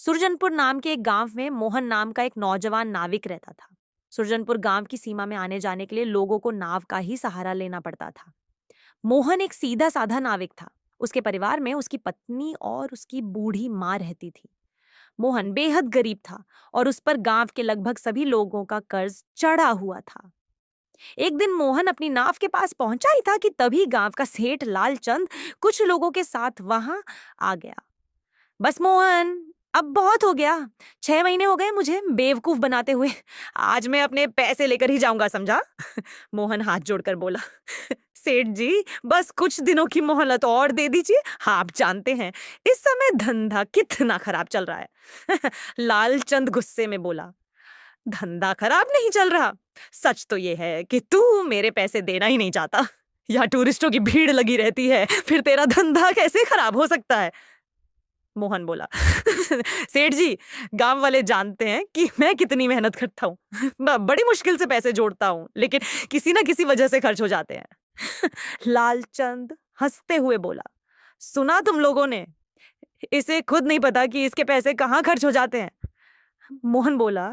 सुरजनपुर नाम के एक गांव में मोहन नाम का एक नौजवान नाविक रहता था। सुरजनपुर गांव की सीमा में आने जाने के लिए लोगों को नाव का ही सहारा लेना पड़ता था। मोहन एक सीधा साधा नाविक था। उसके परिवार में उसकी पत्नी और उसकी बूढ़ी माँ रहती थी। मोहन बेहद गरीब था और उस पर गांव के लगभग सभी लोगों का कर्ज चढ़ा हुआ था। एक दिन मोहन अपनी नाव के पास पहुंचा ही था कि तभी गांव का सेठ लालचंद कुछ लोगों के साथ वहां आ गया। बस मोहन, अब बहुत हो गया। 6 महीने हो गए मुझे बेवकूफ बनाते हुए। आज मैं अपने पैसे लेकर ही जाऊंगा, समझा? मोहन हाथ जोड़कर बोला। सेठ जी, बस कुछ दिनों की मोहलत और दे दीजिए। आप जानते हैं इस समय धंधा कितना खराब चल रहा है। लालचंद गुस्से में बोला। धंधा खराब नहीं चल रहा। सच तो ये है कि तू मेरे पैसे देना ही नहीं चाहता। या टूरिस्टों की भीड़ लगी रहती है, फिर तेरा धंधा कैसे खराब हो सकता है? मोहन बोला। सेठ जी, गांव वाले जानते हैं कि मैं कितनी मेहनत करता हूँ। बड़ी मुश्किल से पैसे जोड़ता हूँ, लेकिन किसी ना किसी वजह से खर्च हो जाते हैं। लालचंद हंसते हुए बोला, सुना तुम लोगों ने? इसे खुद नहीं पता कि इसके पैसे कहाँ खर्च हो जाते हैं। मोहन बोला,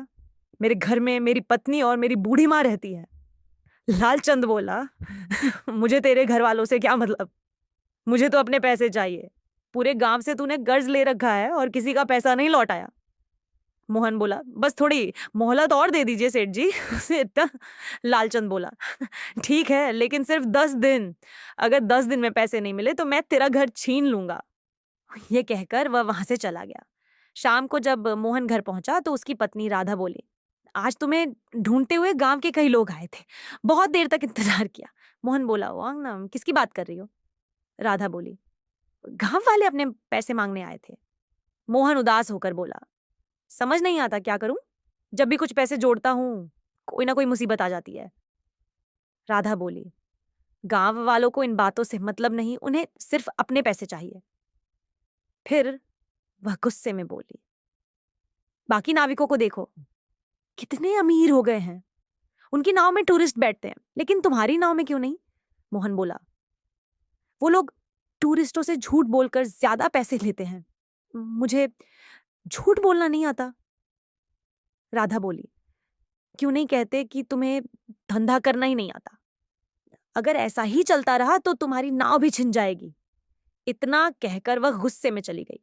मेरे घर में मेरी पत्नी और मेरी बूढ़ी माँ रहती है। लालचंद बोला, मुझे तेरे घर वालों से क्या मतलब? मुझे तो अपने पैसे चाहिए। पूरे गांव से तूने कर्ज ले रखा है और किसी का पैसा नहीं लौटाया। मोहन बोला, बस थोड़ी मोहलत और दे दीजिए सेठ जी। इतना। लालचंद बोला, ठीक है, लेकिन सिर्फ 10 दिन। अगर 10 दिन में पैसे नहीं मिले तो मैं तेरा घर छीन लूंगा। ये कहकर वह वहां से चला गया। शाम को जब मोहन घर पहुंचा तो उसकी पत्नी राधा बोली, आज तुम्हें ढूंढते हुए गांव के कई लोग आए थे। बहुत देर तक इंतजार किया। मोहन बोला, वांग नाम किसकी बात कर रही हो? राधा बोली, गांव वाले अपने पैसे मांगने आए थे। मोहन उदास होकर बोला, समझ नहीं आता क्या करूं? जब भी कुछ पैसे जोड़ता हूं, कोई ना कोई मुसीबत आ जाती है। राधा बोली, गांव वालों को इन बातों से मतलब नहीं, उन्हें सिर्फ अपने पैसे चाहिए। फिर वह गुस्से में बोली, बाकी नाविकों को देखो, कितने अमीर हो गए हैं। उनकी नाव में टूरिस्ट बैठते हैं, लेकिन तुम्हारी नाव में क्यों नहीं? मोहन बोला, वो लोग टूरिस्टों से झूठ बोलकर ज्यादा पैसे लेते हैं। मुझे झूठ बोलना नहीं आता। राधा बोली, क्यों नहीं कहते कि तुम्हें धंधा करना ही नहीं आता? अगर ऐसा ही चलता रहा तो तुम्हारी नाव भी छिन जाएगी। इतना कहकर वह गुस्से में चली गई।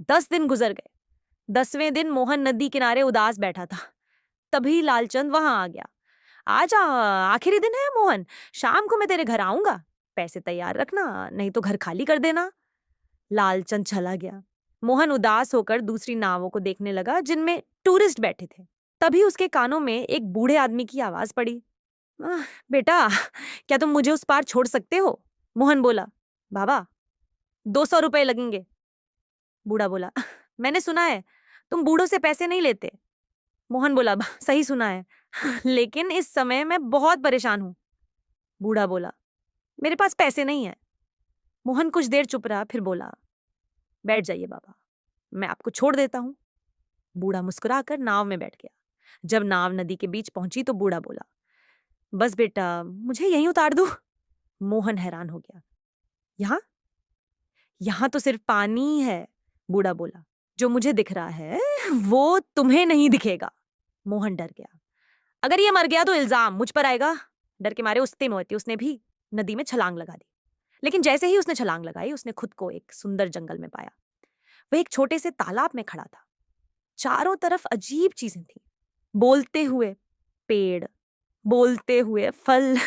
10 दिन गुजर गए। 10वें दिन मोहन नदी किनारे उदास बैठा था। तभी लालचंद वहां आ गया। आजा, आखिरी दिन है मोहन। शाम को मैं तेरे घर आऊंगा। पैसे तैयार रखना, नहीं तो घर खाली कर देना। लालचंद चला गया। मोहन उदास होकर दूसरी नावों को देखने लगा जिनमें टूरिस्ट बैठे थे। तभी उसके कानों में एक बूढ़े आदमी की आवाज पड़ी। बेटा, क्या तुम मुझे उस पार छोड़ सकते हो? मोहन बोला, बाबा, 200 रुपए लगेंगे। बूढ़ा बोला, मैंने सुना है तुम बूढ़ों से पैसे नहीं लेते। मोहन बोला, सही सुना है। लेकिन इस समय मैं बहुत परेशान हूं। बूढ़ा बोला, मेरे पास पैसे नहीं है। मोहन कुछ देर चुप रहा, फिर बोला, बैठ जाइए बाबा, मैं आपको छोड़ देता हूं। बूढ़ा मुस्कुराकर नाव में बैठ गया। जब नाव नदी के बीच पहुंची तो बूढ़ा बोला, बस बेटा, मुझे यहीं उतार दो। मोहन हैरान हो गया। यहाँ? यहाँ तो सिर्फ पानी है। बूढ़ा बोला, जो मुझे दिख रहा है वो तुम्हें नहीं दिखेगा। मोहन डर गया। अगर ये मर गया तो इल्जाम मुझ पर आएगा। डर के मारे उसते मोती उसने भी नदी में छलांग लगा दी। लेकिन जैसे ही उसने छलांग लगाई, उसने खुद को एक सुंदर जंगल में पाया। वह एक छोटे से तालाब में खड़ा था। चारों तरफ अजीब चीजें थी। बोलते हुए पेड़, बोलते हुए फल।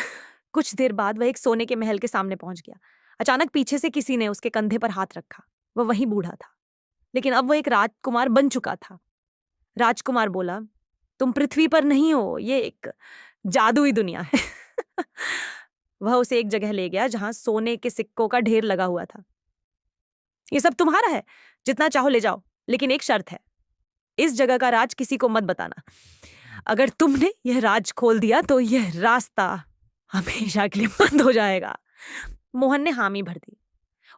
कुछ देर बाद वह एक सोने के महल के सामने पहुंच गया। अचानक पीछे से किसी ने उसके कंधे पर हाथ रखा। वह वही बूढ़ा था, लेकिन अब वह एक राजकुमार बन चुका था। राजकुमार बोला, तुम पृथ्वी पर नहीं हो, ये एक जादुई दुनिया है। वह उसे एक जगह ले गया जहां सोने के सिक्कों का ढेर लगा हुआ था। ये सब तुम्हारा है, जितना चाहो ले जाओ, लेकिन एक शर्त है, इस जगह का राज किसी को मत बताना। अगर तुमने यह राज खोल दिया तो यह रास्ता हमेशा के लिए बंद हो जाएगा। मोहन ने हामी भर दी।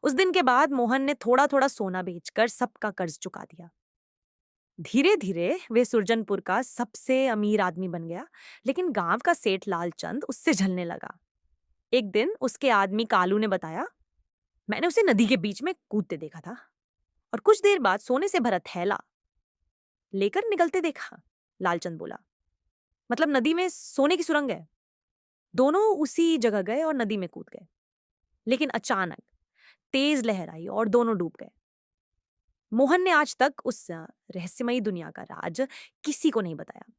उस दिन के बाद मोहन ने थोड़ा थोड़ा सोना बेचकर सबका कर्ज चुका दिया। धीरे धीरे वे सुरजनपुर का सबसे अमीर आदमी बन गया, लेकिन गांव का सेठ लालचंद उससे जलने लगा। एक दिन उसके आदमी कालू ने बताया, मैंने उसे नदी के बीच में कूदते देखा था और कुछ देर बाद सोने से भरा थैला लेकर निकलते देखा, लालचंद बोला। मतलब नदी में सोने की सुरंग है। दोनों उसी जगह गए और नदी में कूद गए। लेकिन अचानक तेज लहर आई और दोनों डूब गए। मोहन ने आज तक उस रहस्यमयी दुनिया का राज किसी को नहीं बताया।